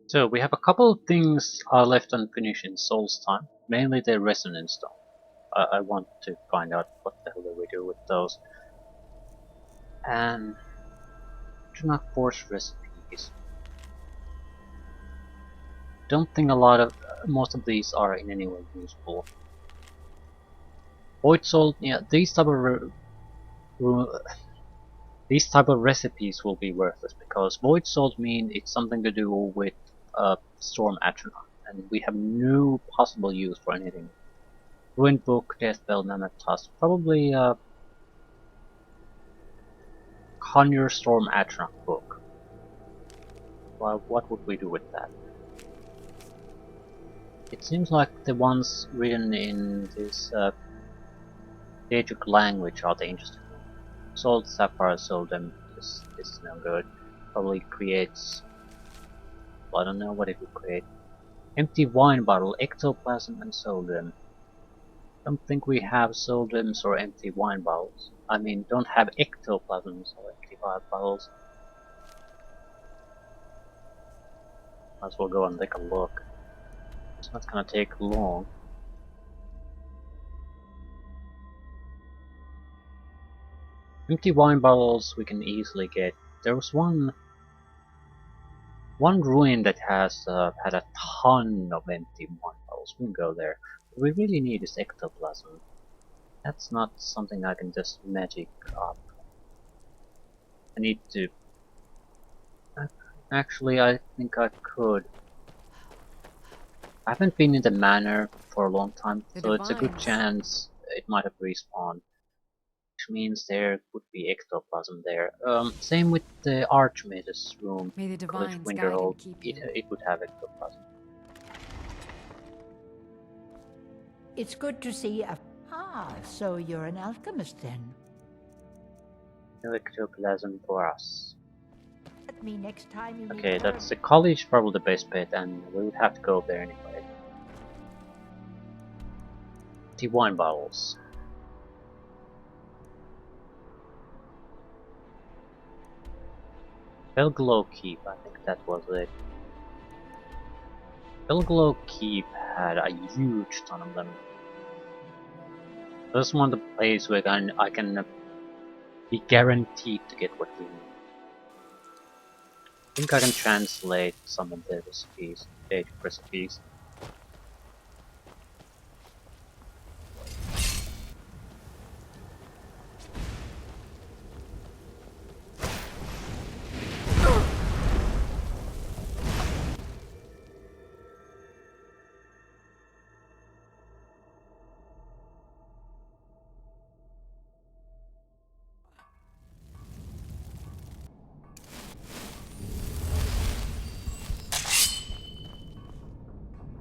So we have a couple of things left unfinished in Solstheim, mainly the resonance stone. I want to find out what the hell do we do with those. And attronach force recipes. Don't think most of these are in any way useful. Void salt, yeah, these type of recipes will be worthless because void salt mean it's something to do with storm attronach, and we have no possible use for anything. Ruined book, death bell, mammoth tusk, probably conjure storm attronach book. Well, what would we do with that? It seems like the ones written in this Daedric language are the interesting ones. Salt, sapphire, Solstheim, this is no good. Probably creates, well, I don't know what it would create. Empty wine bottle, ectoplasm and Solstheim. Don't think we have Solstheims or empty wine bottles. I mean, don't have ectoplasms or empty wine bottles. Might as well go and take a look. It's not gonna take long. Empty wine bottles we can easily get. There was one ruin that has had a ton of empty wine bottles. We can go there. What we really need is ectoplasm. That's not something I can just magic up. I need to... Actually, I think I could. I haven't been in the manor for a long time, so it's a good chance it might have respawned. Which means there would be ectoplasm there. Same with the Archmage's room, May the College divines guide Winterhold. and keep you. It would have ectoplasm. It's good to see a... Ah, so you're an alchemist then. No ectoplasm for us. Let me next time you Okay, meet that's the college, probably the best bet, and we would have to go there anyway. The wine bottles. Belglow Keep, I think that was it. Belglow Keep had a huge ton of them. This one the place where I can be guaranteed to get what we need. I think I can translate some of the recipes, Daedric recipes.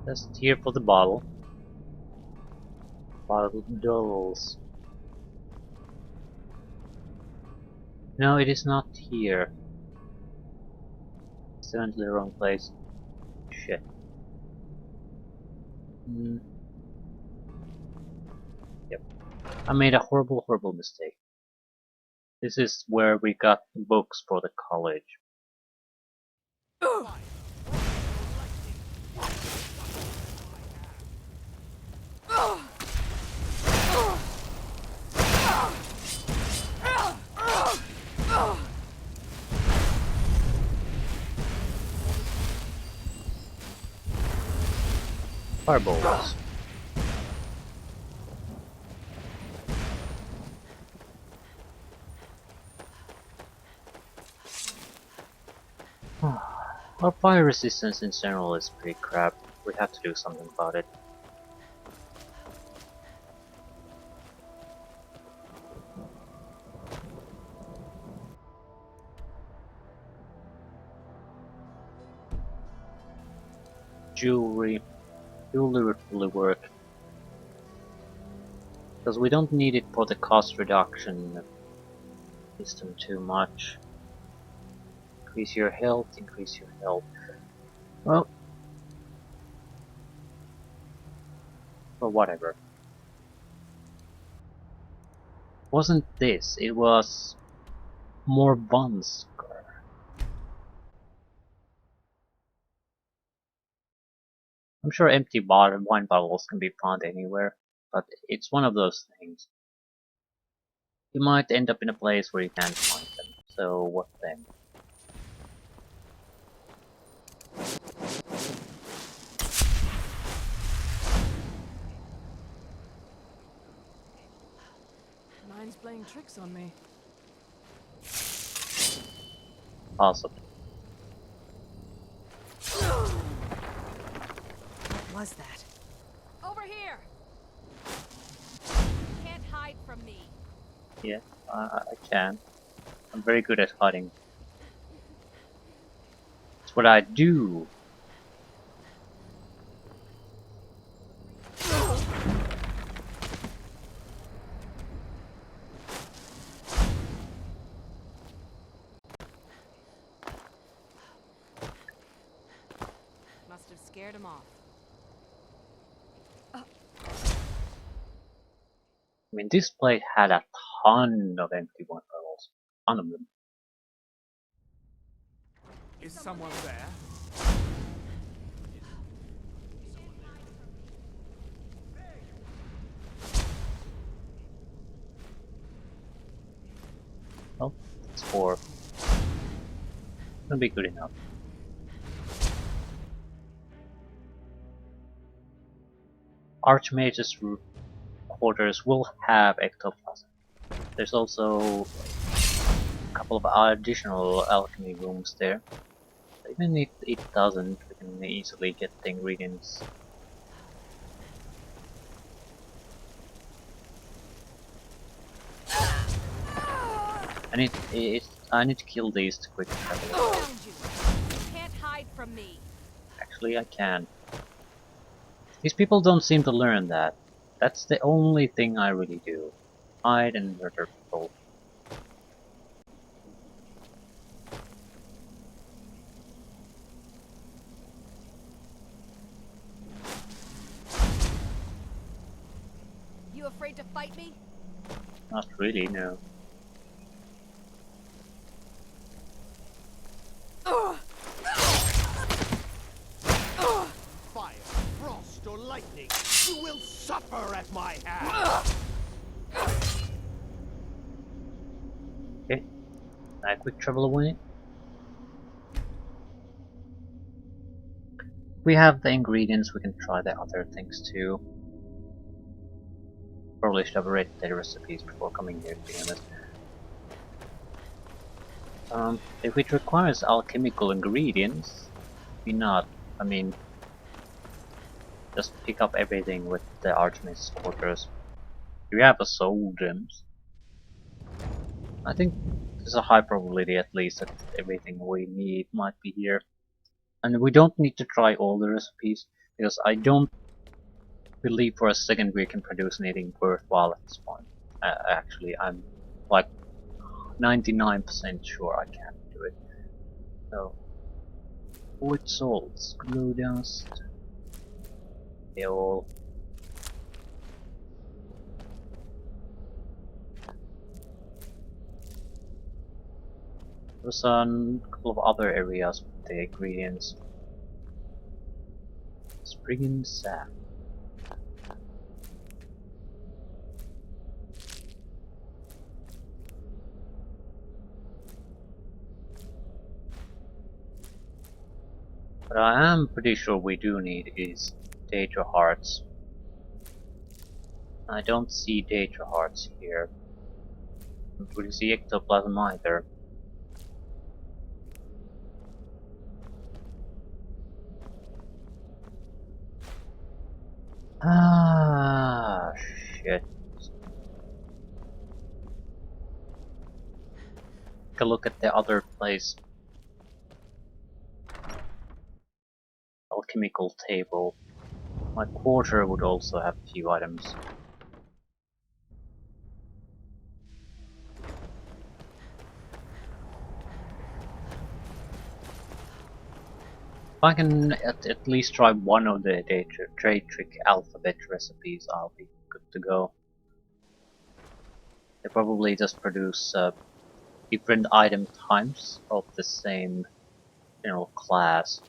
Just here for the bottle. Bottles. No, it is not here. Still into the wrong place. Shit. Yep. I made a horrible mistake. This is where we got the books for the college. Fireballs. Our fire resistance in general is pretty crap. We have to do something about it. Jewelry would really work. Because we don't need it for the cost reduction system too much. Increase your health, increase your health. Well, or whatever. Wasn't this, it was more buns. I'm sure empty wine bottles can be found anywhere, but it's one of those things. You might end up in a place where you can't find them, so what then? Mine's playing tricks on me. Possibly. What was that? Over here! Can't hide from me. Yeah, I can. I'm very good at hiding. It's what I do. Must have scared him off. I mean, this place had a ton of empty wine bottles. Ton of them. Is someone there? Well, it's 4. It'll be good enough. Archmage's quarters will have ectoplasm. There's also a couple of additional alchemy rooms there. Even if it doesn't, we can easily get the ingredients. I need to kill these to quick travel. Found you. Can't hide from me. Actually, I can. These people don't seem to learn that. That's the only thing I really do. Hide and murder people. You afraid to fight me? Not really, no. Fire, frost, or lightning, you will suffer at my hand! Okay. I quick travel away. We have the ingredients, we can try the other things too. Probably should have read the recipes before coming here, to be honest. If it requires alchemical ingredients, why not? I mean, just pick up everything with the Archmage's quarters. We have a soul gems. I think there's a high probability at least that everything we need might be here. And we don't need to try all the recipes, because I don't believe for a second we can produce anything worthwhile at this point. Actually, I'm like 99% sure I can't do it. So, wood salts, glue dust, they all. There's a couple of other areas with the ingredients. Spring sap. What I am pretty sure we do need is data hearts. I don't see data hearts here. Don't really see ectoplasm either. Ah, shit. Take a look at the other place. Alchemical table. My quarter would also have a few items. If I can at least try one of the trade trick alphabet recipes, I'll be good to go. They probably just produce different item types of the same general class.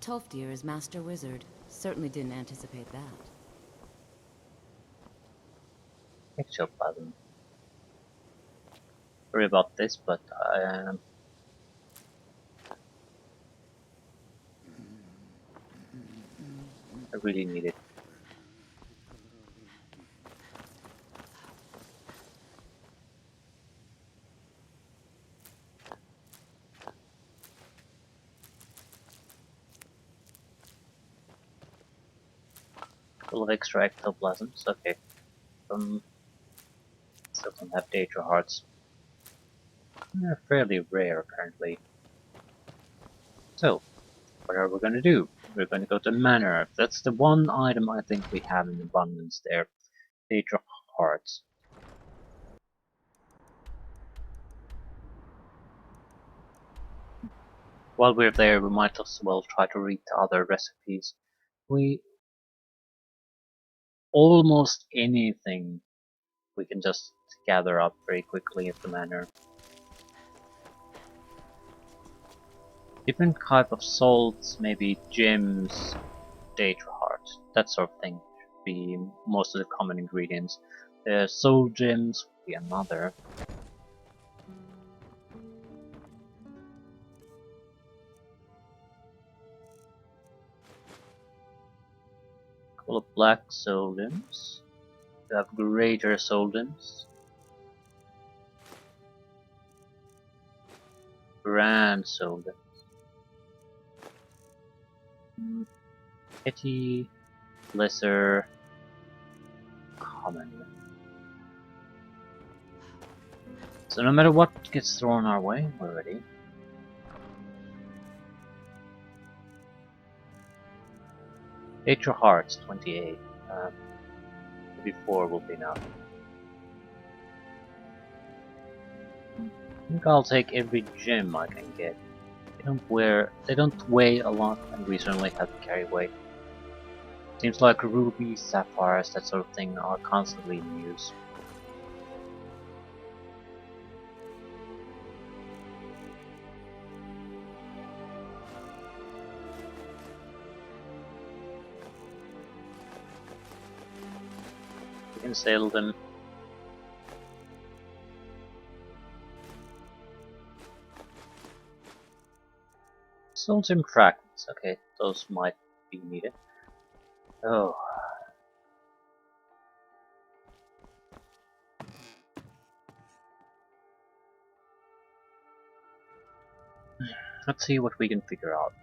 Tolfdir is Master Wizard. Certainly didn't anticipate that. Ectoplasm. Sorry about this, but I really need it. Full of extra ectoplasms. Okay. Still don't have data hearts. They're fairly rare currently. So, what are we gonna do? We're gonna go to Manor. That's the one item I think we have in abundance there. Data hearts. While we're there, we might as well try to read the other recipes. We almost anything we can just gather up very quickly at the Manor. Different type of salts, maybe gems, data heart, that sort of thing should be most of the common ingredients. Soul gems would be another. Couple of black soul gems. We have greater soul gems. Grand soul gems. Petty, lesser, common. So no matter what gets thrown our way, we're ready. Data hearts, 28. Maybe 4 will be enough. I think I'll take every gem I can get. They don't weigh a lot, and we certainly have to carry weight. Seems like rubies, sapphires, that sort of thing are constantly in use. We can sell them. Solstheim fragments, okay, those might be needed. Oh. Let's see what we can figure out.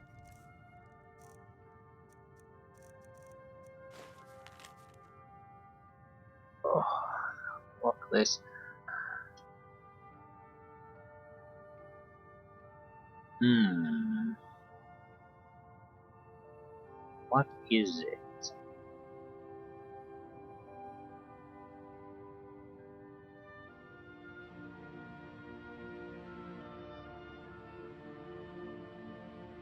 Oh, fuck this. What is it?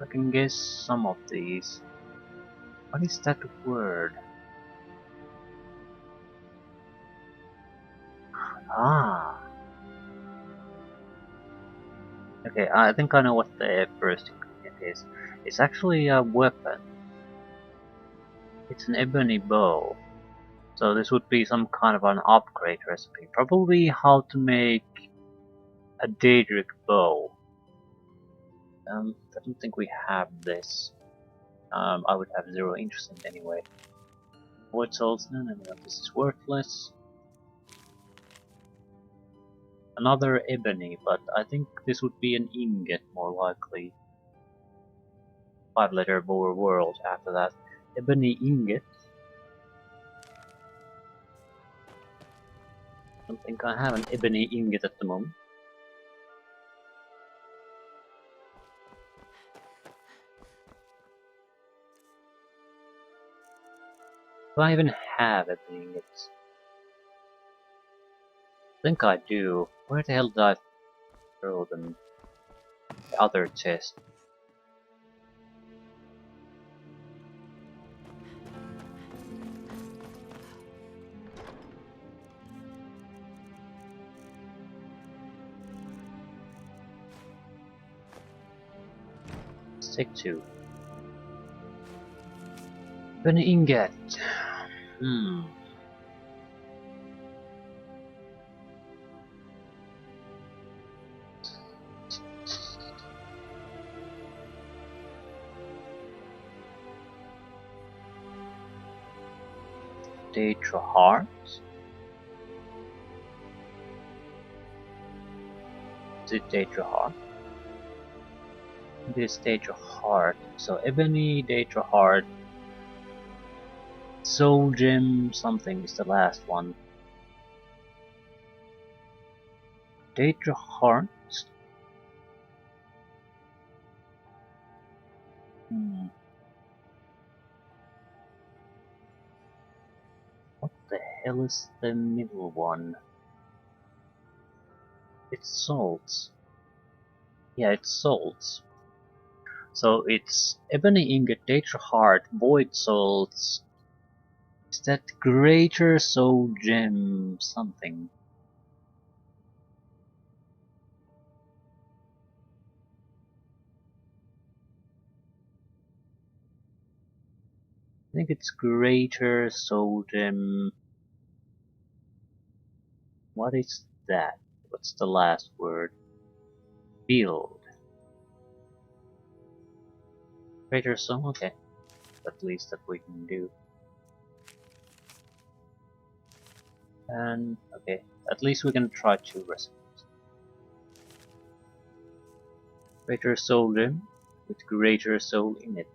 I can guess some of these. What is that word? Ah. Okay, I think I know what the first ingredient is. It's actually a weapon. It's an ebony bow. So this would be some kind of an upgrade recipe. Probably how to make a Daedric bow. I don't think we have this. I would have zero interest in it anyway. Void souls, no, this is worthless. Another ebony, but I think this would be an ingot more likely. 5-letter bower world after that. Ebony ingot. I don't think I have an ebony ingot at the moment. Do I even have ebony ingots? I think I do. Where the hell did I throw them? The other chest. Let's take 2. An ingot. Hmm. Data heart. Is it data heart? It is data heart. So ebony, data heart, soul gem, something is the last one. Data heart. Hmm. What the hell is the middle one? It's salts. Yeah, it's salts. So it's ebony ingot, data heart, void salts. Is that greater soul gem something? I think it's greater soul gem. What is that? What's the last word? Build. Greater soul? Okay. At least that we can do. And okay, at least we can try 2 recipes. Greater soul gem with greater soul in it.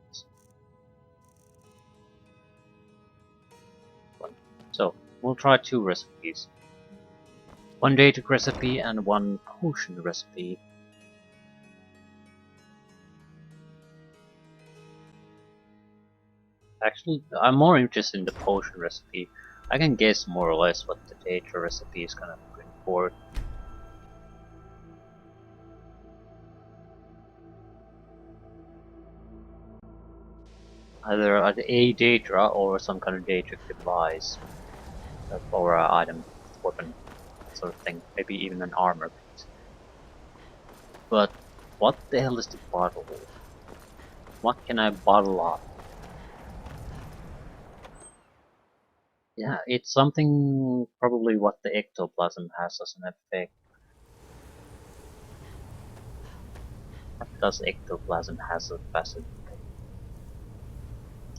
So we'll try 2 recipes. 1 dated recipe and 1 potion recipe. Actually, I'm more interested in the potion recipe. I can guess more or less what the data recipe is gonna bring forward. Either a data or some kind of data device, or an item, weapon, sort of thing. Maybe even an armor piece. But what the hell is the bottle? What can I bottle up? Yeah, it's something probably what the ectoplasm has as an effect. What does ectoplasm has as a passive effect?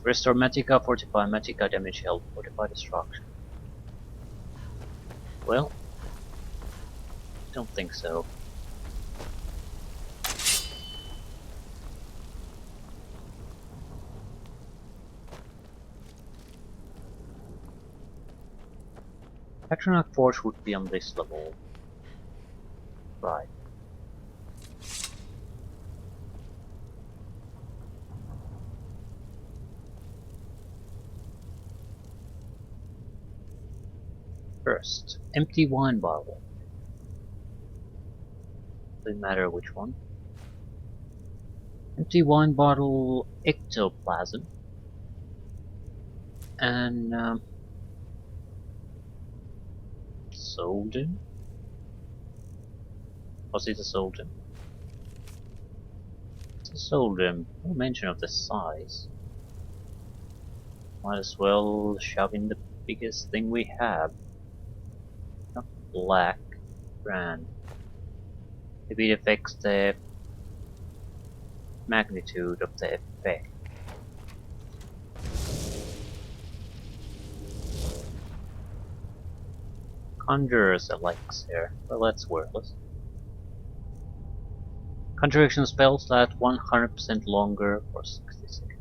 Restore Magicka, Fortify Magicka, Damage Health, Fortify Destruction. Well, don't think so. Attronach Forge would be on this level. Right. First, empty wine bottle. Doesn't matter which one. Empty wine bottle, ectoplasm. And Solden? Was it a Solden? It's a Solden. No mention of the size. Might as well shove in the biggest thing we have. Not black brand. Maybe it affects the magnitude of the effect. Conjurer's elixir. Well, that's worthless. Conjuration spells last 100% longer for 60 seconds.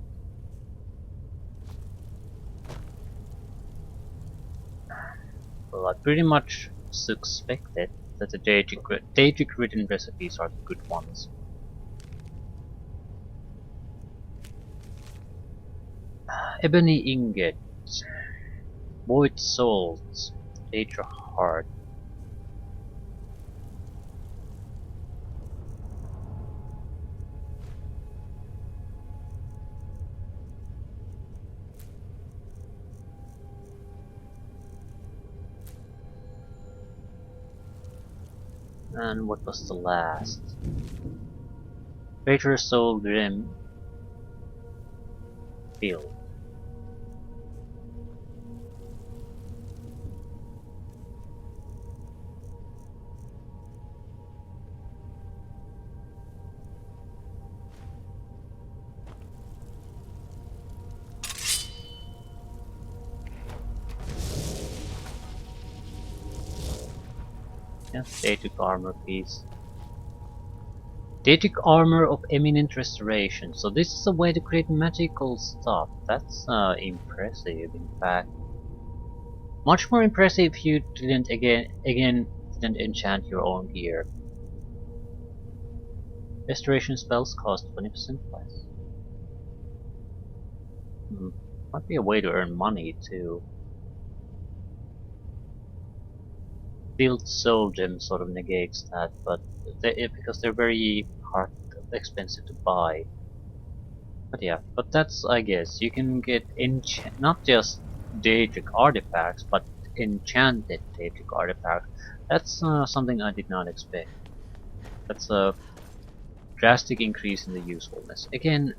Well, I pretty much suspected that the Daedric written recipes are the good ones. Ebony ingot, void salt, Daedra heart. And what was the last? Greater soul gem. Field. Yeah, Daedric armor piece. Daedric armor of eminent restoration. So this is a way to create magical stuff. That's impressive, in fact. Much more impressive if you didn't didn't enchant your own gear. Restoration spells cost 20% less. Might be a way to earn money too. Build soul gem sort of negates that, but because they're very hard, expensive to buy. But yeah, but that's, I guess, you can get not just Daedric artifacts, but enchanted Daedric artifacts. That's something I did not expect. That's a drastic increase in the usefulness. Again,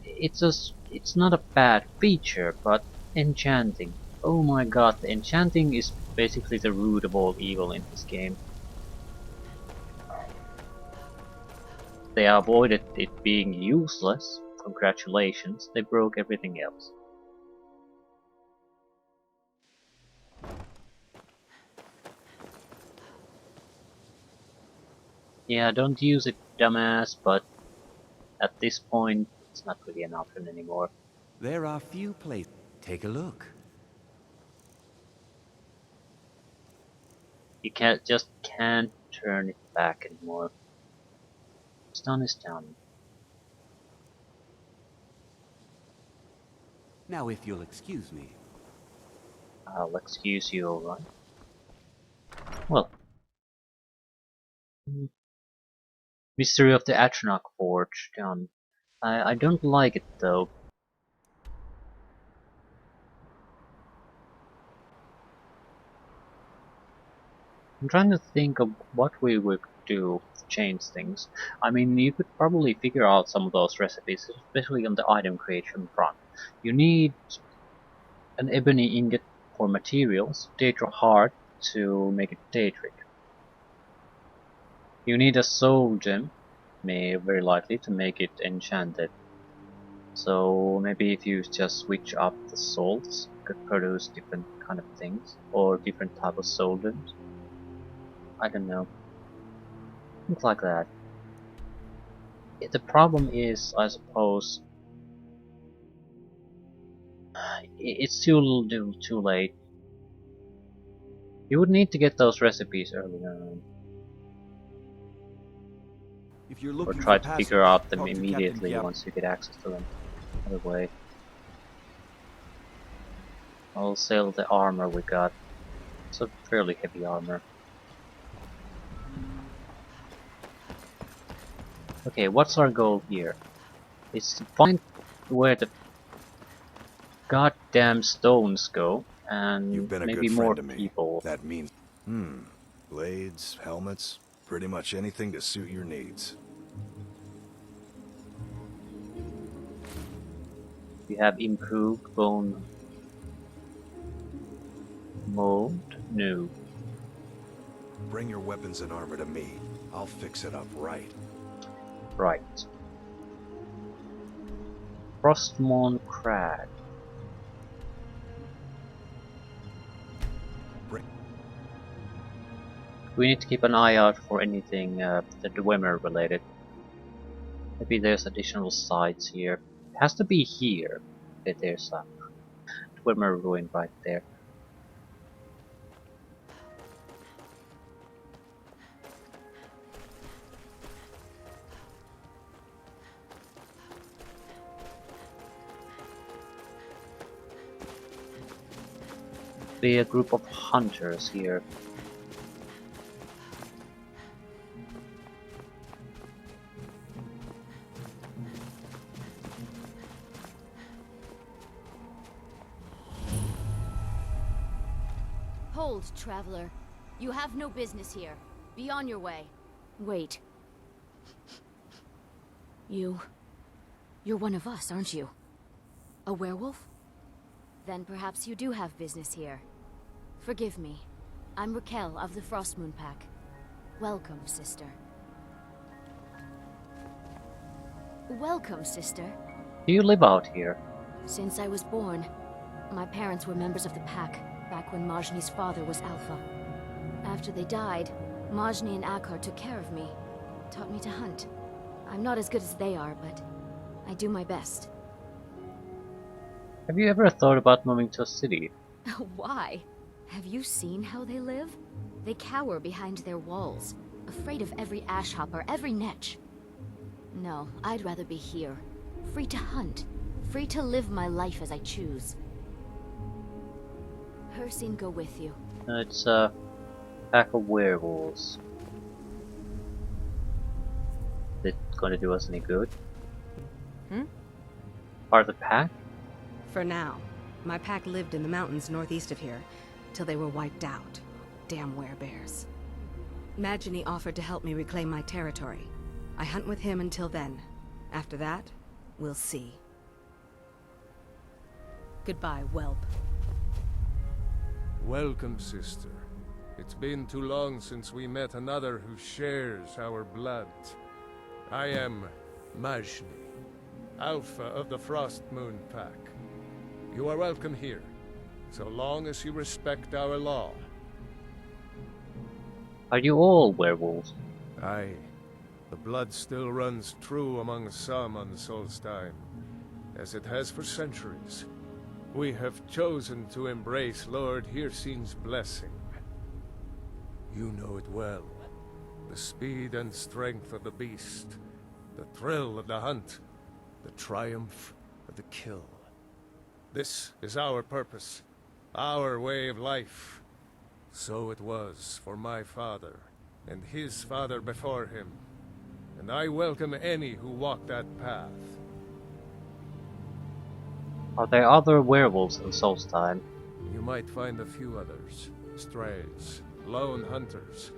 it's not a bad feature, but enchanting. Oh my god, the enchanting is basically the root of all evil in this game. They avoided it being useless. Congratulations, they broke everything else. Yeah, don't use it, dumbass, but at this point, it's not really an option anymore. There are few places. Take a look. You can't turn it back anymore. It's done is done. Now, if you'll excuse me. I'll excuse you, alright? Well. Mystery of the Attronach Forge done. I don't like it though. I'm trying to think of what we would do to change things. I mean, you could probably figure out some of those recipes, especially on the item creation front. You need an ebony ingot for materials, Daedra heart to make it Daedric. You need a soul gem, very likely, to make it enchanted. So maybe if you just switch up the salts, you could produce different kind of things, or different type of soul gems. I don't know. Things like that. The problem is, I suppose, it's too late. You would need to get those recipes earlier on, If you're or looking try for to passage, figure out them talk to Captain immediately Giap. once you get access to them. Other way. I'll sell the armor we got. It's a fairly heavy armor. Okay, what's our goal here? It's to find where the goddamn stones go, and You've been a maybe good more friend to me. people. That means... Blades, helmets, pretty much anything to suit your needs. You have improved bone mold? No. Bring your weapons and armor to me. I'll fix it up right. Right. Frostmourne Crag. We need to keep an eye out for anything the Dwemer related. Maybe there's additional sites here. It has to be here. Okay, there's a Dwemer ruin right there. Be a group of hunters here. Hold, traveler. You have no business here. Be on your way. Wait. You're one of us, aren't you? A werewolf? Then perhaps you do have business here. Forgive me. I'm Raquel of the Frostmoon Pack. Welcome, sister. Welcome, sister. Do you live out here? Since I was born, my parents were members of the Pack, back when Majni's father was Alpha. After they died, Majni and Akar took care of me, taught me to hunt. I'm not as good as they are, but I do my best. Have you ever thought about moving to a city? Why? Have you seen how they live? They cower behind their walls, afraid of every ash hopper, every netch. No, I'd rather be here, free to hunt, free to live my life as I choose. Hircine go with you. It's a pack of werewolves. Is it gonna do us any good? Part of the pack? For now. My pack lived in the mountains northeast of here, till they were wiped out. Damn werebears. Majini offered to help me reclaim my territory. I hunt with him until then. After that, we'll see. Goodbye, whelp. Welcome, sister. It's been too long since we met another who shares our blood. I am Majni, Alpha of the Frost Moon Pack. You are welcome here, so long as you respect our law. Are you all werewolves? Aye. The blood still runs true among some on Solstheim, as it has for centuries. We have chosen to embrace Lord Hircine's blessing. You know it well. The speed and strength of the beast, the thrill of the hunt, the triumph of the kill. This is our purpose, our way of life. So it was for my father, and his father before him, and I welcome any who walk that path. Are there other werewolves in Solstheim? You might find a few others, strays, lone hunters,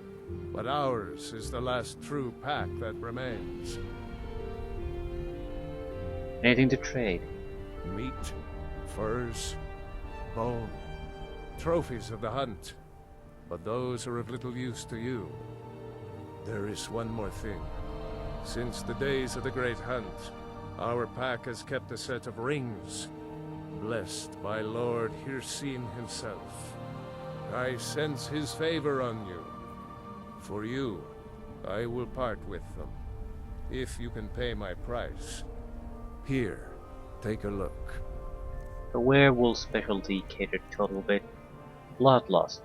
but ours is the last true pack that remains. Anything to trade? Meat, furs, bone, trophies of the hunt, but those are of little use to you. There is one more thing. Since the days of the Great Hunt, our pack has kept a set of rings, blessed by Lord Hircine himself. I sense his favor on you. For you, I will part with them, if you can pay my price. Here, take a look. The werewolf specialty catered to a little bit bloodlust.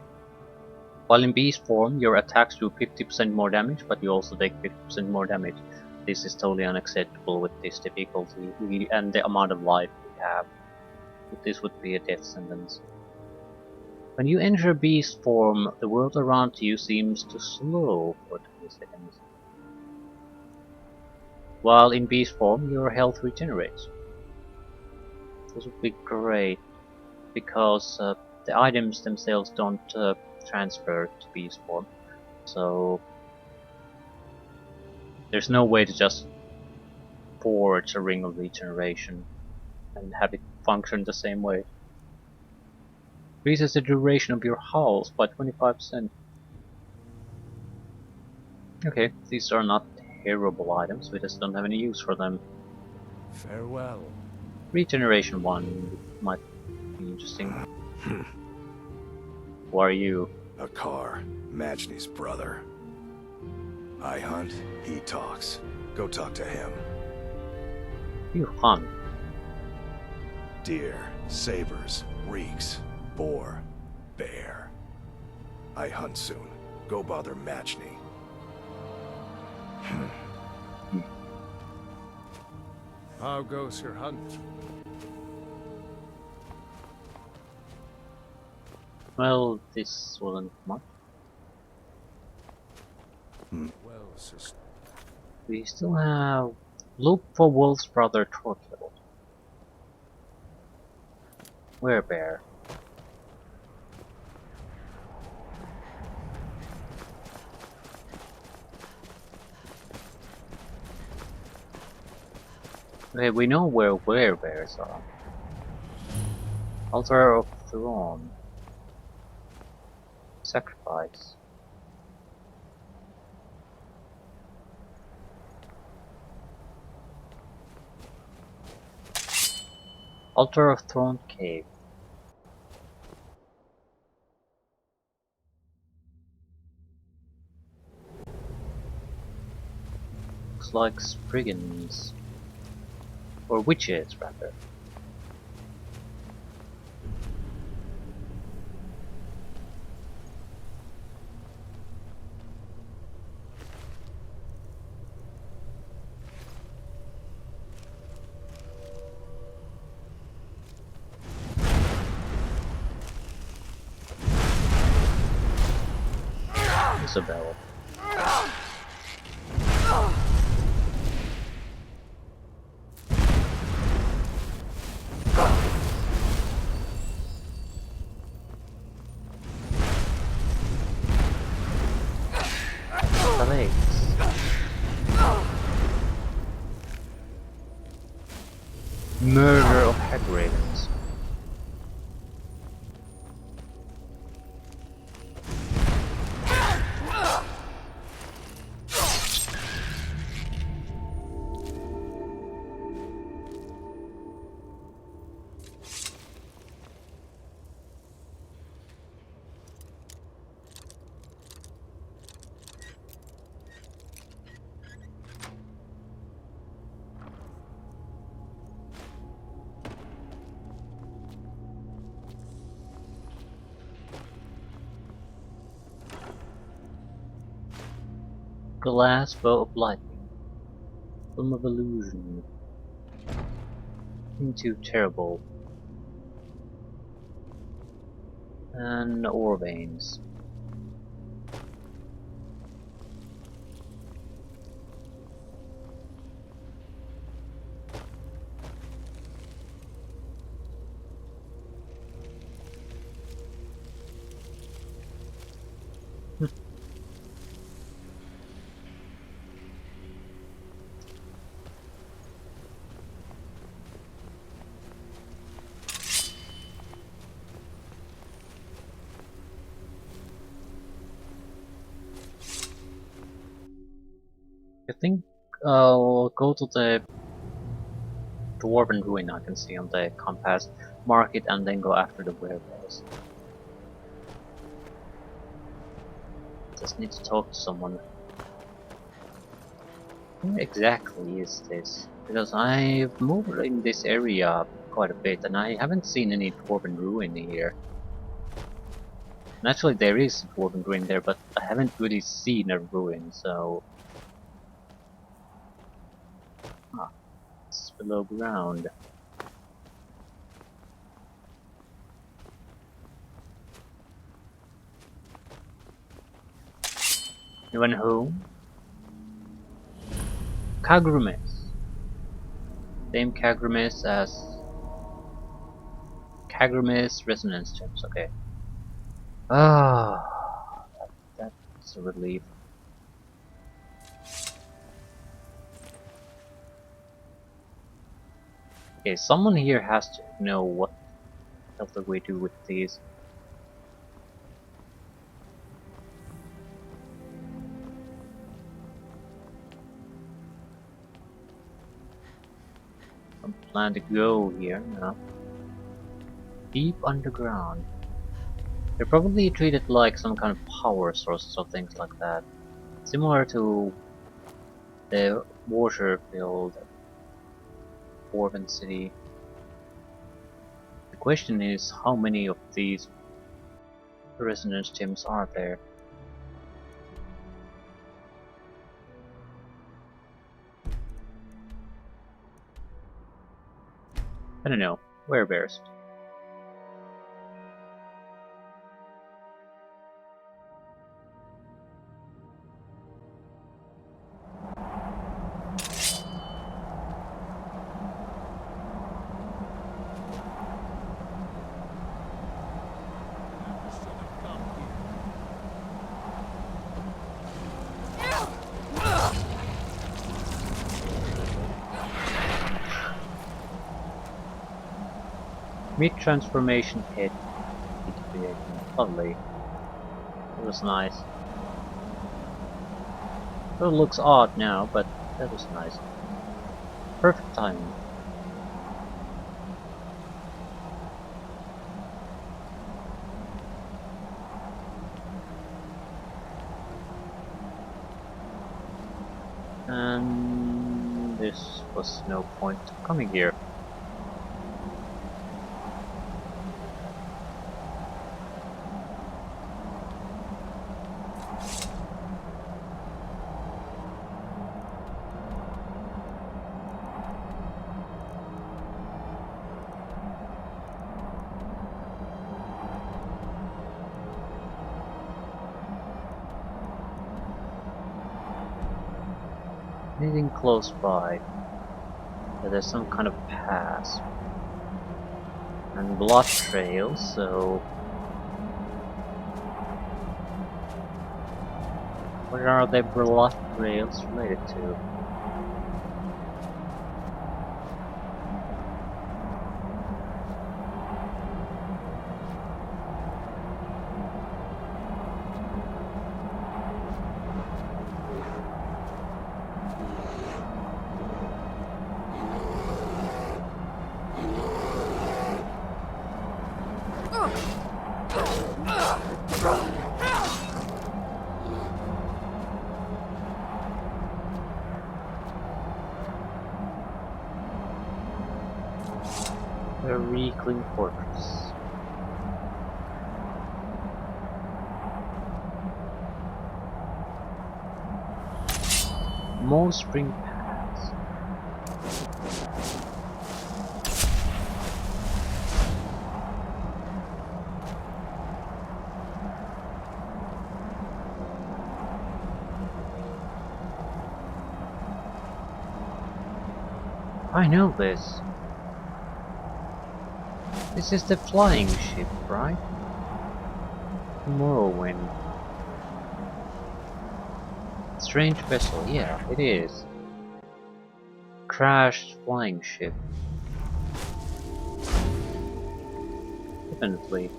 While in beast form, your attacks do 50% more damage, but you also take 50% more damage. This is totally unacceptable with this difficulty and the amount of life we have. This would be a death sentence. When you enter beast form, the world around you seems to slow for 20 seconds. While in beast form, your health regenerates. This would be great, because the items themselves don't transfer to beast form, so there's no way to just forge a ring of regeneration and have it function the same way. Increases the duration of your howls by 25%. Okay, these are not terrible items, we just don't have any use for them. Farewell. Regeneration 1 might be interesting. Who are you? Akar, Majni's brother. I hunt, he talks. Go talk to him. You hunt. Deer, sabers, reeks, boar, bear. I hunt soon. Go bother Majni. How goes your hunt? Well, this wasn't much. Well, sister. We still have look for Wolf's brother Torquil. Werebear. Okay, we know where werebears are. Altar of Throne. Sacrifice. Altar of Throne Cave. looks like Spriggans. Or witches, rather. Isabel. The legs. Murder of Hag Ravens. Glass bow of lightning. Film of illusion. Into terrible. And ore veins. I think I'll go to the dwarven ruin I can see on the compass, mark it, and then go after the werewolves. Just need to talk to someone. Where exactly is this? Because I've moved in this area quite a bit and I haven't seen any dwarven ruin here. Naturally there is a dwarven ruin there, but I haven't really seen a ruin, so... Ah, it's below ground. Anyone home? Kagrumis. Same Kagrumis as Kagrumis resonance chips, okay. Ah, that's a relief. Okay, someone here has to know what the hell do we do with these. I don't plan to go here, no. Deep underground. They're probably treated like some kind of power sources or things like that. Similar to the water field at Dwarven City. The question is, how many of these resonance gems are there? I don't know. Werebears. Meat transformation kit. Lovely. It was nice. It looks odd now, but that was nice. Perfect timing. And this was no point coming here. Anything close by? Yeah, there's some kind of path and blood trails, so what are the blood trails related to? A weakling fortress. More spring paths. I know this. This is the flying ship, right? Morrowind. Strange vessel, yeah, it is. Crashed flying ship. Definitely.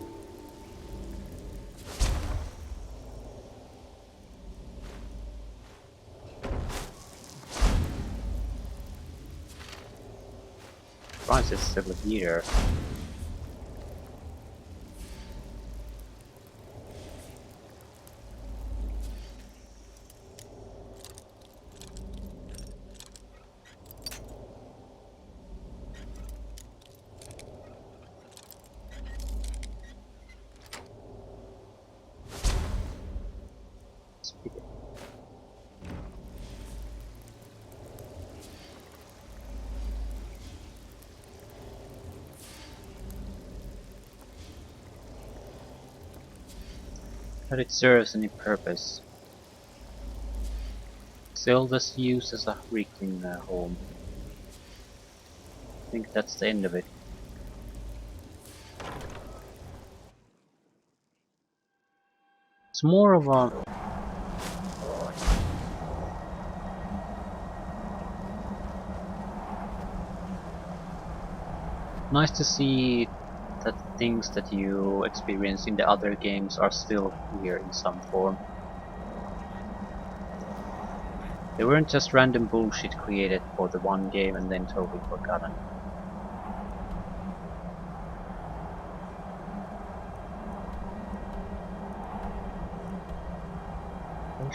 Price is still here. That it serves any purpose. Still just used as a weakling home. I think that's the end of it. It's more of a nice to see that things that you experience in the other games are still here in some form. They weren't just random bullshit created for the one game and then totally forgotten. I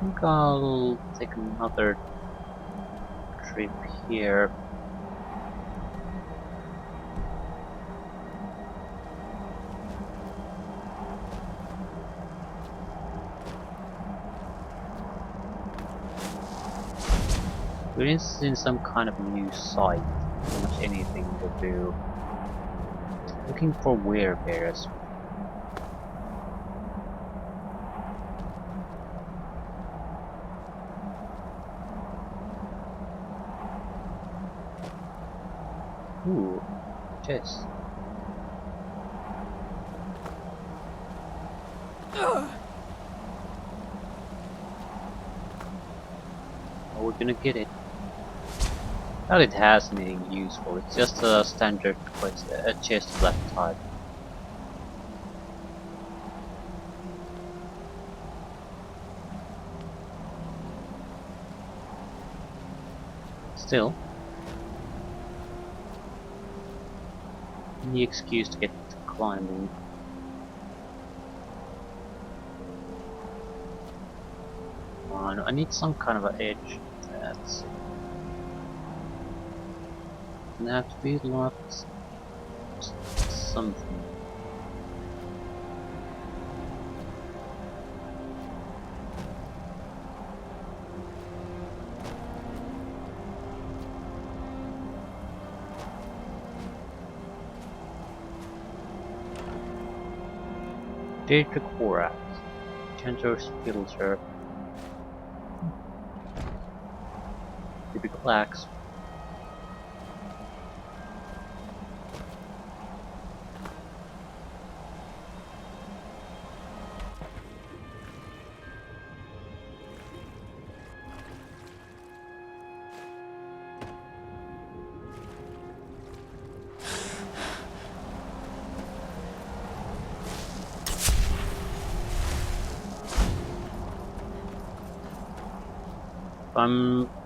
think I'll take another trip here. We're interested in some kind of new site, pretty much anything will do. Looking for werebears. Ooh, chest. Oh, we're gonna get it. Not it has anything useful, it's just a standard quest, a chest of that type. Still, any excuse to get climbing. on, I need some kind of an edge. That's it. Doesn't have to be lots. Just something. Data Korax. Changer's filter. Typical axe.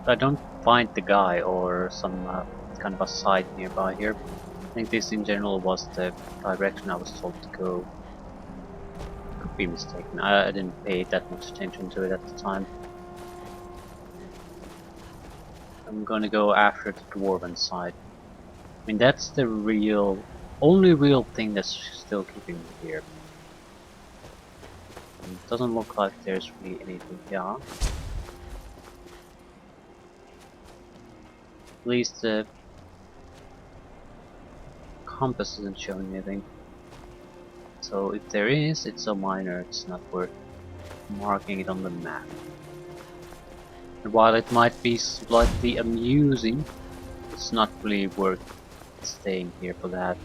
I don't find the guy or some kind of a site nearby here. I think this in general was the direction I was told to go. Could be mistaken. I didn't pay that much attention to it at the time. I'm gonna go after the dwarven side. I mean, that's the only real thing that's still keeping me here. It doesn't look like there's really anything here. At least the compass isn't showing anything. So if there is, it's so minor it's not worth marking it on the map. And while it might be slightly amusing, it's not really worth staying here for that.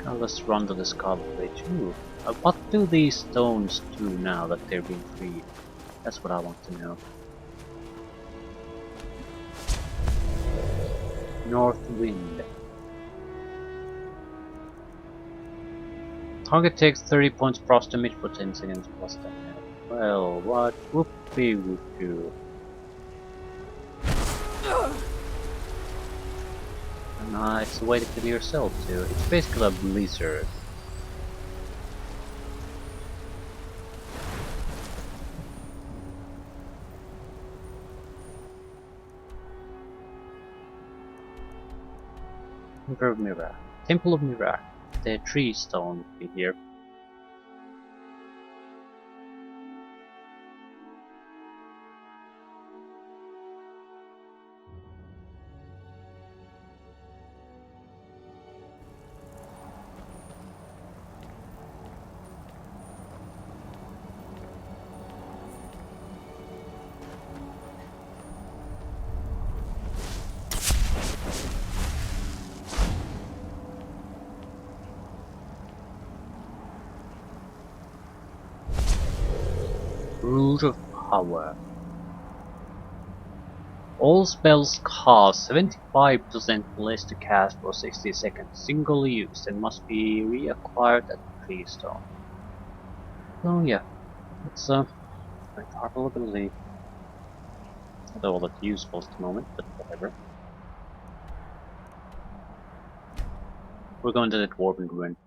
Now let's run to the Scarlet Village. Ooh, what do these stones do now that they're being freed? That's what I want to know. North Wind. Target takes 30 points frost damage for 10 seconds plus damage. Well, what Whoopie would do? It's a way to kill yourself too. It's basically a blizzard. Emperor of Mirac. Temple of Mirac. The tree stone would be here. Root of Power. All spells cost 75% less to cast for 60 seconds, single use, and must be reacquired at the tree stone. So yeah, it's a very powerful ability. Not all that useful at the moment, but whatever. We're going to the Dwarven Ruin.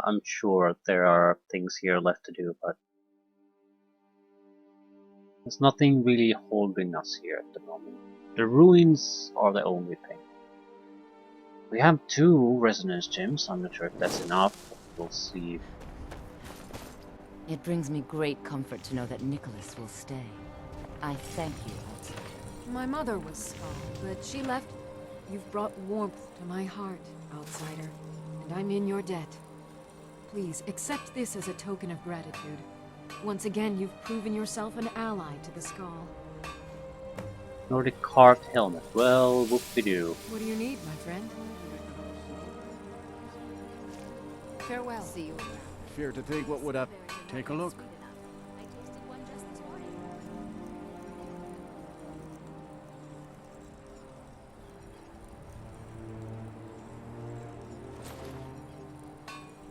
I'm sure there are things here left to do, but there's nothing really holding us here at the moment. The ruins are the only thing. We have 2 resonance gems. I'm not sure if that's enough, but we'll see. It brings me great comfort to know that Nicholas will stay. I thank you, outsider. My mother was small, but she left. You've brought warmth to my heart, outsider, and I'm in your debt. Please, accept this as a token of gratitude. Once again, you've proven yourself an ally to the Skull. Nordic carved helmet. Well, whoop-de-doo. What do you need, my friend? Farewell. See you. Fear to take what would up. Take a look.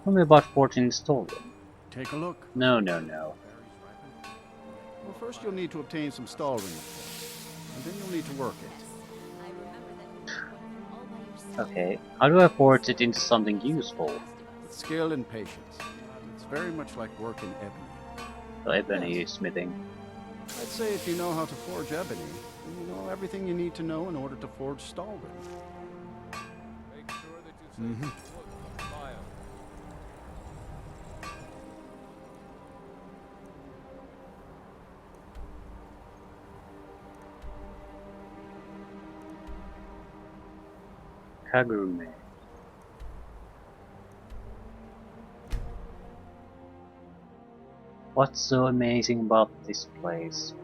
Tell me about 14 stolen. Take a look. No, no, no. Well, First you'll need to obtain some Stahlring, of course, and then you'll need to work it. Okay, how do I forge it into something useful? With skill and patience. It's very much like work in ebony. So ebony smithing. I'd say if you know how to forge ebony, then you know everything you need to know in order to forge Stahlring. Make sure that you say fire. Kagurumi. What's so amazing about this place?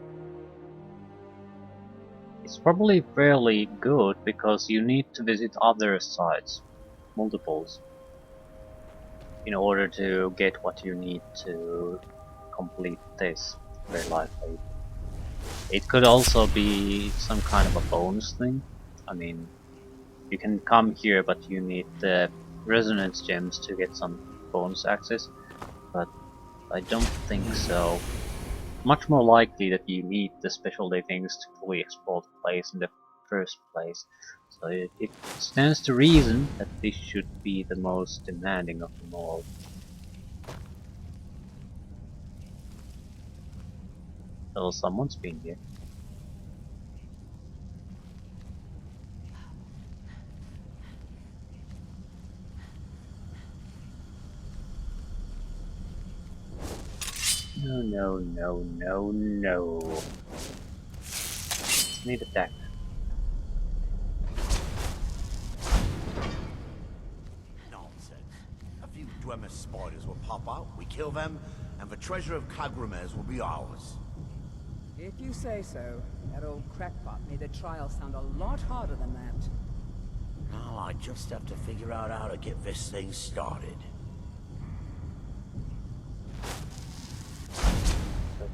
It's probably fairly good because you need to visit other sites, multiples, in order to get what you need to complete this, very likely. It could also be some kind of a bonus thing. I mean, you can come here but you need the resonance gems to get some bonus access, but I don't think so. Much more likely that you need the specialty things to fully explore the place in the first place. So it stands to reason that this should be the most demanding of them all. So someone's been here. No, no, no, no, no. Need attack. Nonsense. A few Dwemer spiders will pop out, we kill them, and the treasure of Kagrumes will be ours. If you say so. That old crackpot made the trial sound a lot harder than that. Now I just have to figure out how to get this thing started.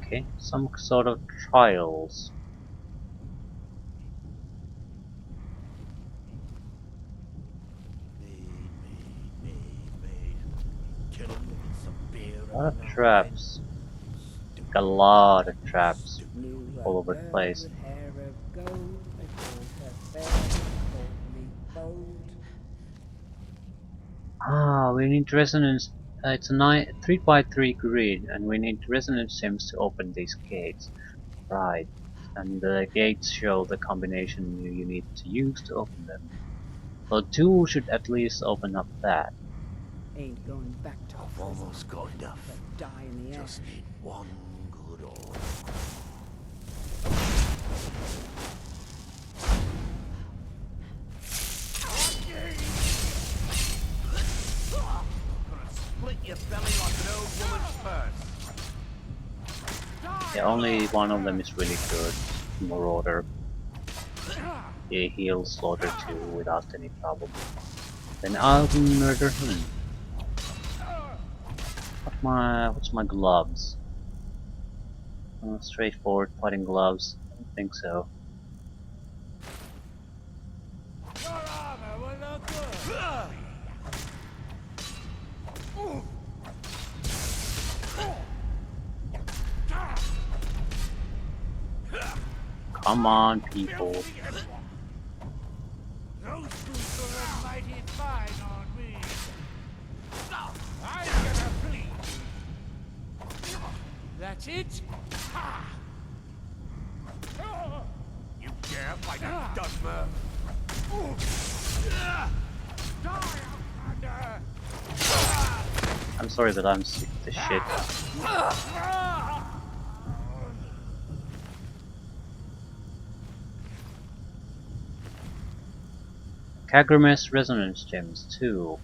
Okay, some sort of trials. Kill 'em with some beer A lot and of traps. A lot of traps all over the place. Ah, we need resonance. It's a 3x3 grid, and we need resonance gems to open these gates. Right, and the gates show the combination you need to use to open them. So 2 should at least open up that. Ain't going back to I've almost got enough. die in the Just need one good old. Split your belly like an old woman's purse. Yeah, only one of them is really good. Marauder. He heals Slaughter 2 without any problem. Then I'll murder him. What's my gloves? Straightforward fighting gloves. I don't think so. Your armor will look good. Come on, people. Those boots are mighty fine on me. I'm gonna bleed. That's it? You dare fight a Dugmer? I'm sorry that I'm sick of this shit. Kagrumes resonance gems too.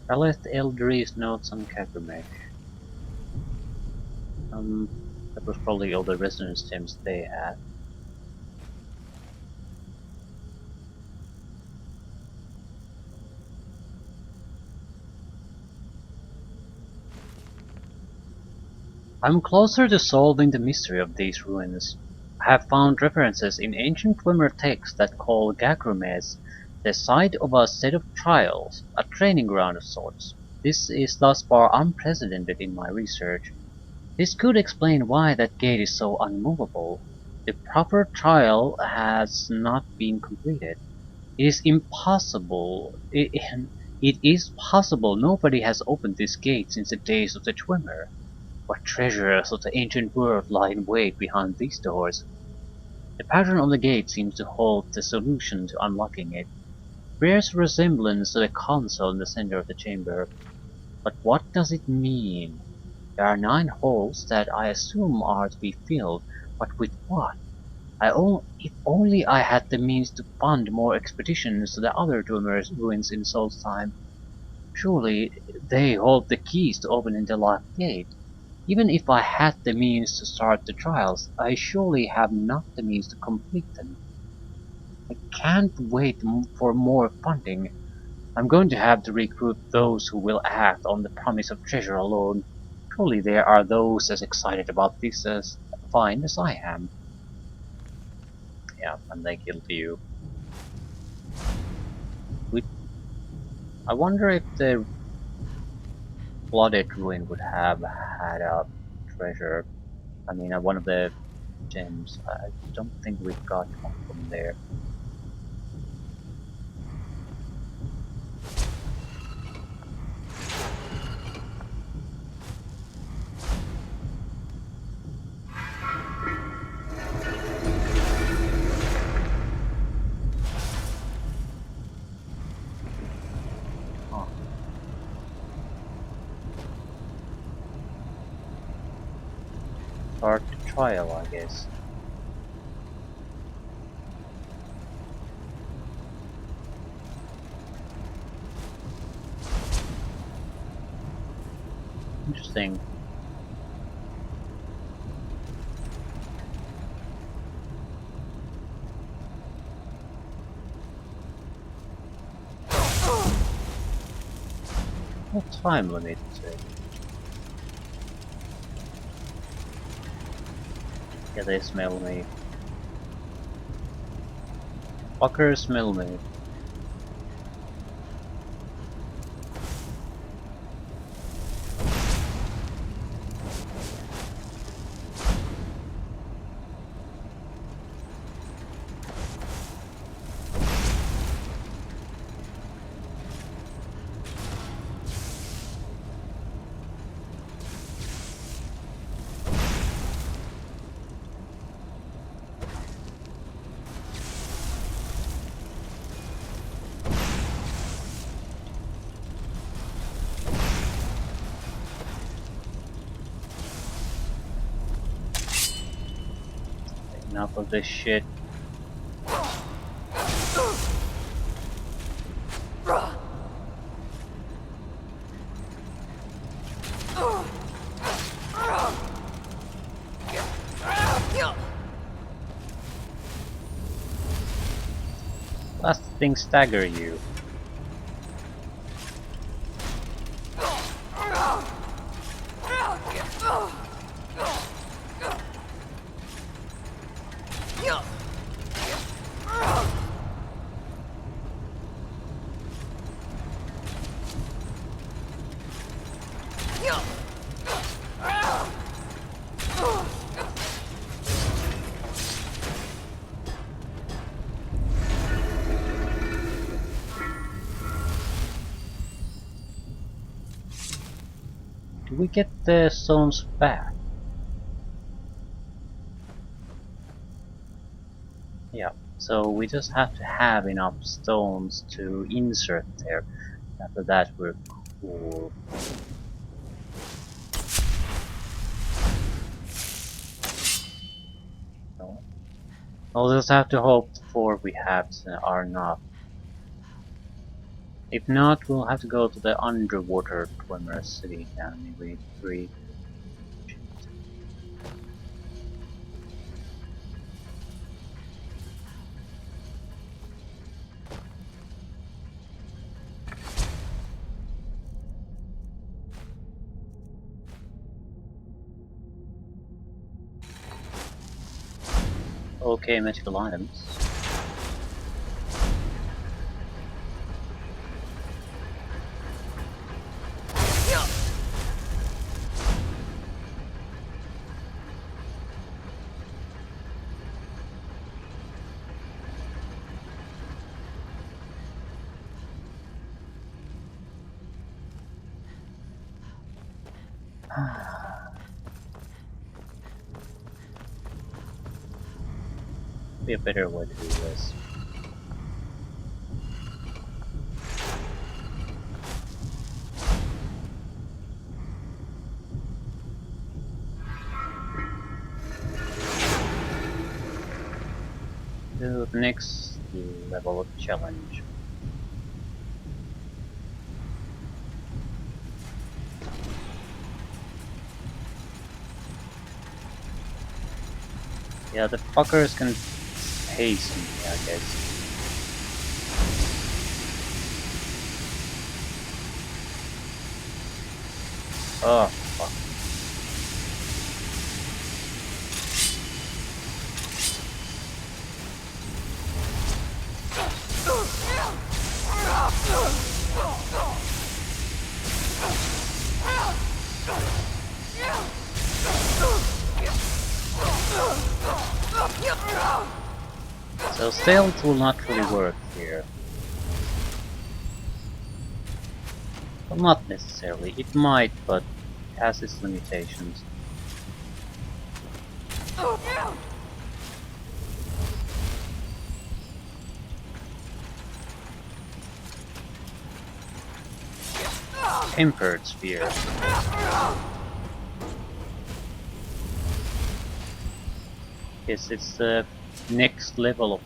I left Eldree's notes on Kagrume. That was probably all the resonance gems they had. I'm closer to solving the mystery of these ruins. I have found references in ancient Dwemer texts that call Kagrumes the site of a set of trials, a training ground of sorts. This is thus far unprecedented in my research. This could explain why that gate is so unmovable. The proper trial has not been completed. It is impossible. It is possible nobody has opened this gate since the days of the Twimmer. What treasures of the ancient world lie in wait behind these doors? The pattern on the gate seems to hold the solution to unlocking it. Bears a resemblance to the console in the center of the chamber. But what does it mean? There are 9 holes that I assume are to be filled, but with what? If only I had the means to fund more expeditions to the other Dwemer's ruins in Solstheim. Surely they hold the keys to opening the locked gate. Even if I had the means to start the trials, I surely have not the means to complete them. I can't wait for more funding. I'm going to have to recruit those who will act on the promise of treasure alone. Surely there are those as excited about this as find as I am. Yeah, and they killed you. I wonder if the Blooded Ruin would have had a treasure. I mean, one of the gems. I don't think we got one from there. Start the trial, I guess. Interesting. What time limit is it? Yeah, they smell me. Fuckers smell me. Enough of this shit. Last thing stagger you. Do we get the stones back? Yeah, so we just have to have enough stones to insert there. After that we're cool. No. We'll just have to hope the 4 we have are enough. If not, we'll have to go to the underwater Twimmer city down in Week 3. Okay, magical items. be a better way to do this. To the next level of challenge. Yeah, the fuckers can haste me, I guess. Oh, fuck. So stealth will not really work here. Well, not necessarily. It might, but it has its limitations. Tempered sphere. Yes, it's the next level of...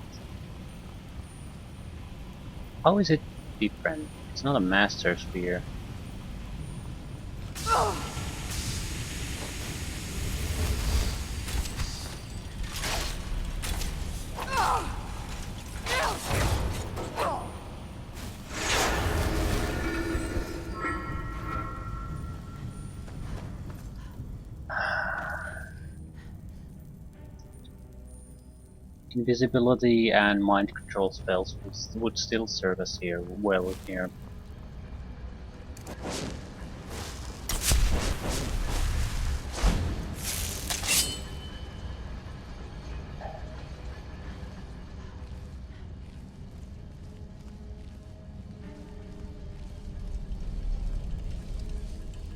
How is it different? It's not a master sphere. Invisibility and mind control spells would still serve us here well here.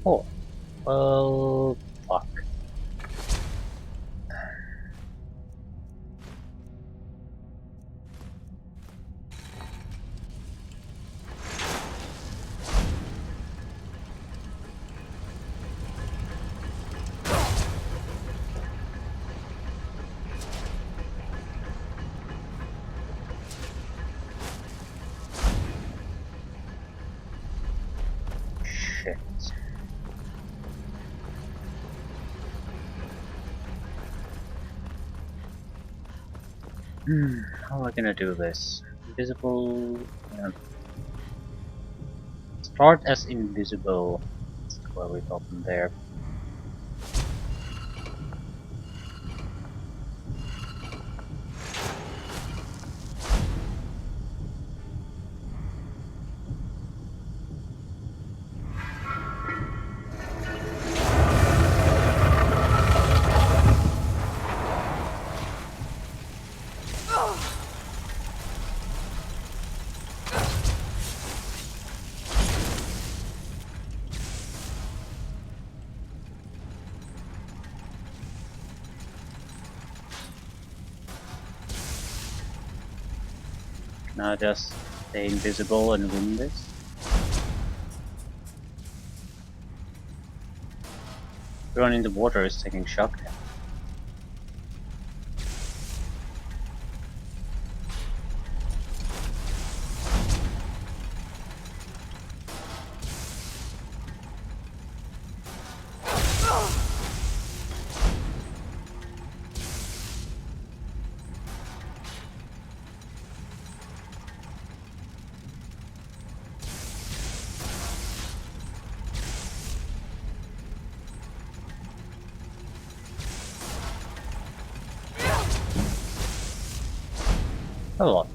Oh, well, fuck. Shit. How am I gonna do this? Invisible... Yeah. Start as invisible. Where we go from there. Now just stay invisible and win this. Everyone in the water is taking shock now. Hold on.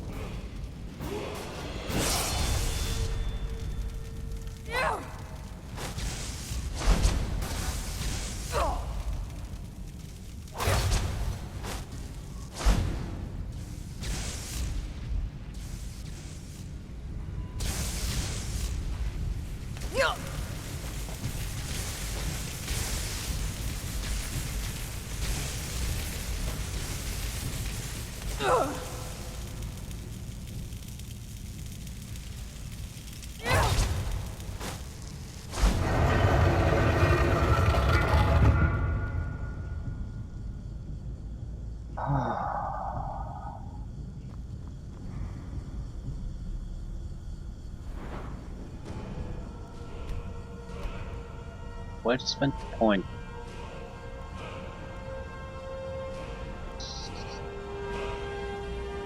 Where to spend the point?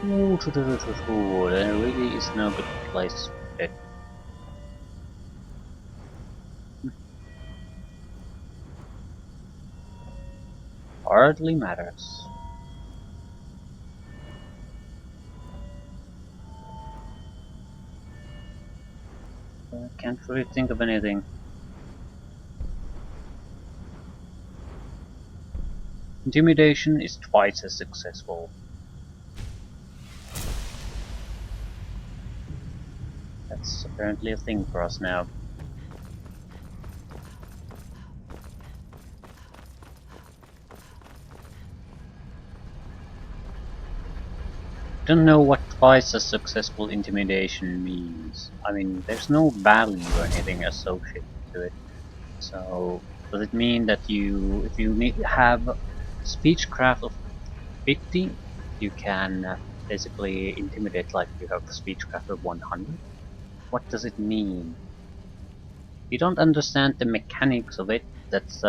Ooh, there really is no good place to put it. Hardly matters. I can't really think of anything. Intimidation is twice as successful. That's apparently a thing for us now. Don't know what twice as successful intimidation means. I mean, there's no value or anything associated to it. So, does it mean that if you have speechcraft of 50, you can basically intimidate like you have speechcraft of 100? What does it mean? You don't understand the mechanics of it. That's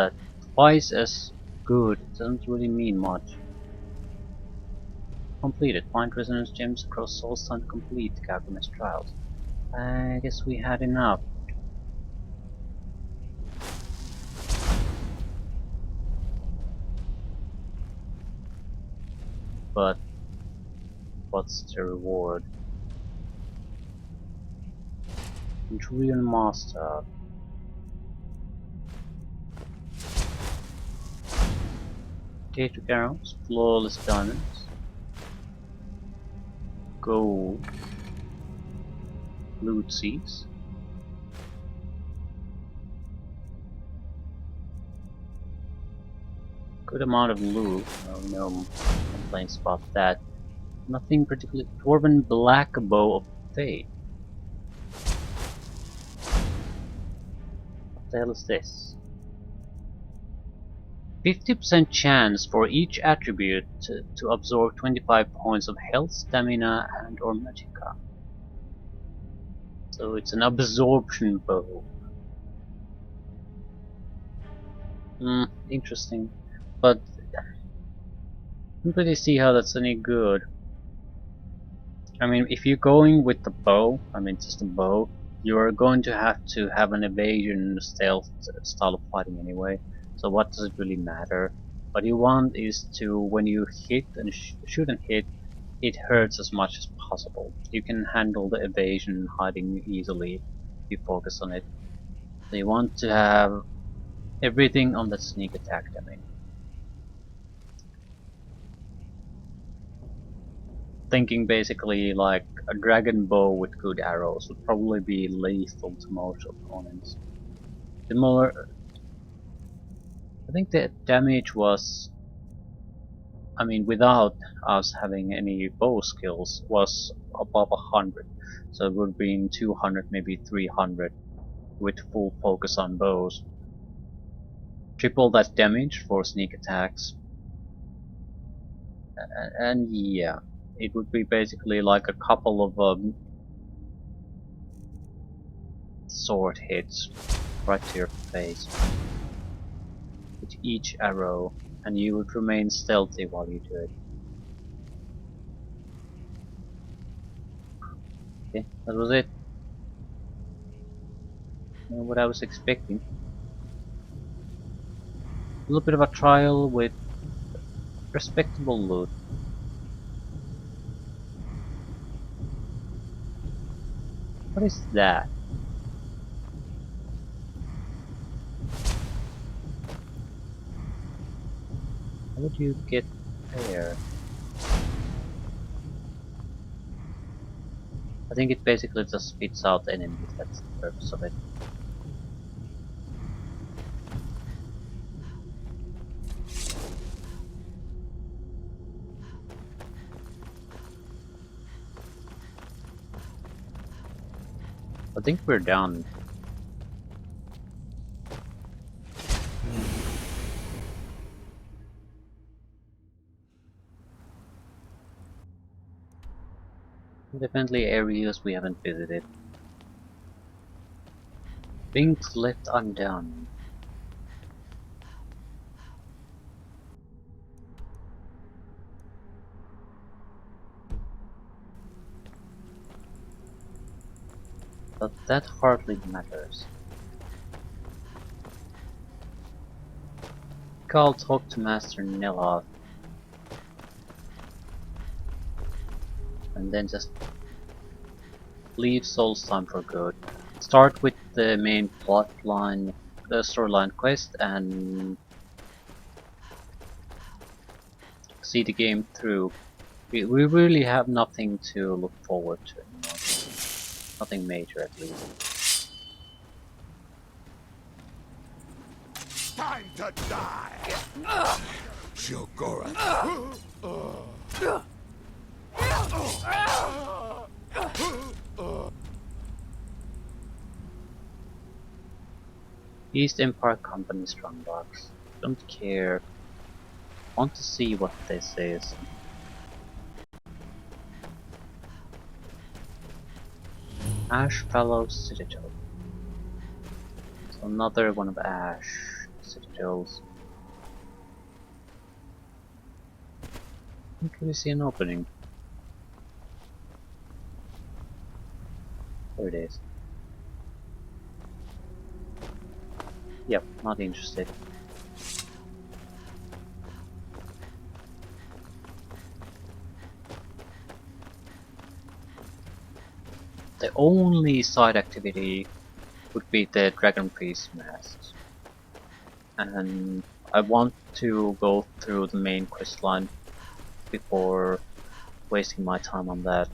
twice as good. It doesn't really mean much. Completed. Find resonance gems across Solstheim to complete Gargamess trials. I guess we had enough. But what's the reward? Centurion Master. Potato arrows, flawless diamonds, gold, loot seeds. Good amount of loot, no complaints about that. Nothing particularly. Dwarven Black Bow of Fate. What the hell is this? 50% chance for each attribute to absorb 25 points of health, stamina, and or magicka. So it's an absorption bow. Interesting. But I don't really see how that's any good. I mean, if you're going with the bow, I mean just a bow, you're going to have an evasion stealth style of fighting anyway. So what does it really matter? What you want is to, when you hit and shoot and hit, it hurts as much as possible. You can handle the evasion and hiding easily if you focus on it. So you want to have everything on that sneak attack damage. Thinking basically like a dragon bow with good arrows would probably be lethal to most opponents. Similar, I think the damage was, I mean, without us having any bow skills, was above 100. So it would have been 200, maybe 300 with full focus on bows. Triple that damage for sneak attacks. And yeah, it would be basically like a couple of sword hits right to your face with each arrow, and you would remain stealthy while you do it. Okay, that was it. What I was expecting. A little bit of a trial with respectable loot. What is that? How would you get there? I think it basically just spits out enemies, that's the purpose of it. I think we're done. Definitely areas we haven't visited. Things left undone. But that hardly matters. I'll talk to Master Neloth and then just leave Solstheim for good. Start with the main plotline, the storyline quest, and see the game through. We really have nothing to look forward to anymore. Nothing major, at least. Time to die! Shogora. East Empire Company Strongbox. Don't care. Want to see what this is. Ash Fallow Citadel. So another one of Ash Citadels. Can we see an opening? There it is. Yep, not interested. The only side activity would be the Dragon Priest masks. And I want to go through the main quest line before wasting my time on that.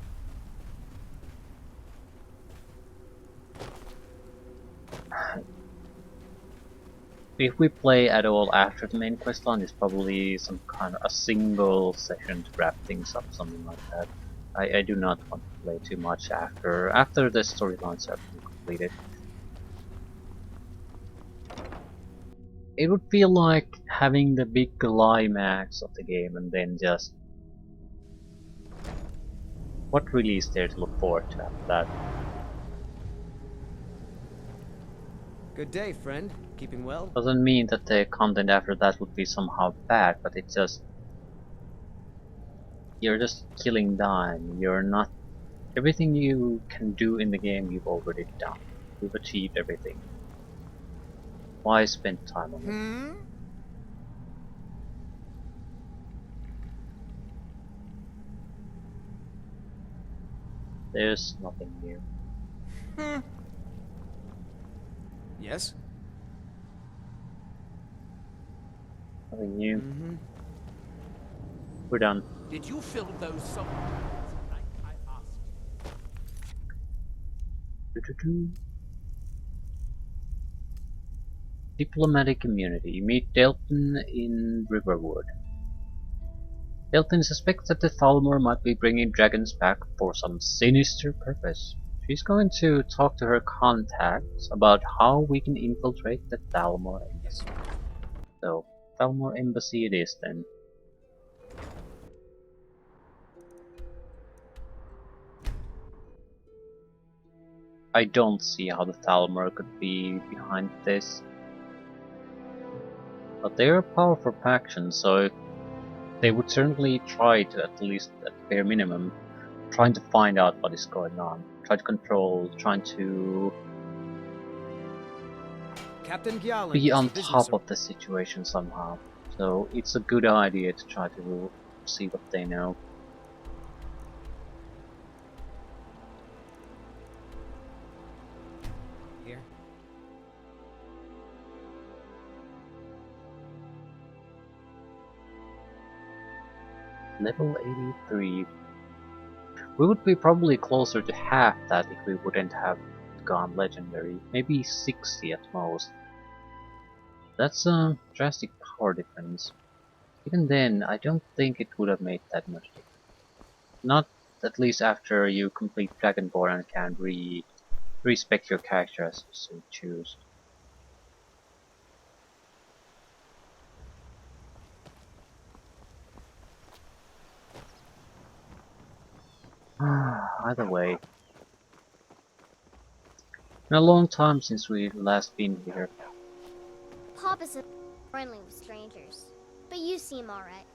If we play at all after the main quest line, it's probably some kind of a single session to wrap things up, something like that. I do not want to play too much after the storylines have been completed. It would feel like having the big climax of the game and then just... what really is there to look forward to after that? Good day, friend. Keeping well? Doesn't mean that the content after that would be somehow bad, but it's just... you're just killing time. You're not... everything you can do in the game you've already done. You've achieved everything. Why spend time on it? There's nothing new. Yes? Nothing new. We're done. Did you fill those songs like I asked? Diplomatic immunity. Meet Delton in Riverwood. Delton suspects that the Thalmor might be bringing dragons back for some sinister purpose. She's going to talk to her contacts about how we can infiltrate the Thalmor Embassy. So, Thalmor Embassy it is then. I don't see how the Thalmor could be behind this. But they're a powerful faction, so they would certainly try to, at least at the bare minimum, trying to find out what is going on. Try to control, trying to Captain Gjalland be is on the business top of the situation somehow. So it's a good idea to try to see what they know. Here. Level 83. We would be probably closer to half that if we wouldn't have gone legendary. Maybe 60 at most. That's a drastic power difference. Even then, I don't think it would have made that much difference. Not at least after you complete Dragonborn and can respec your character as you choose. Either way. Been a long time since we last been here. Pop isn't friendly with strangers, but you seem alright.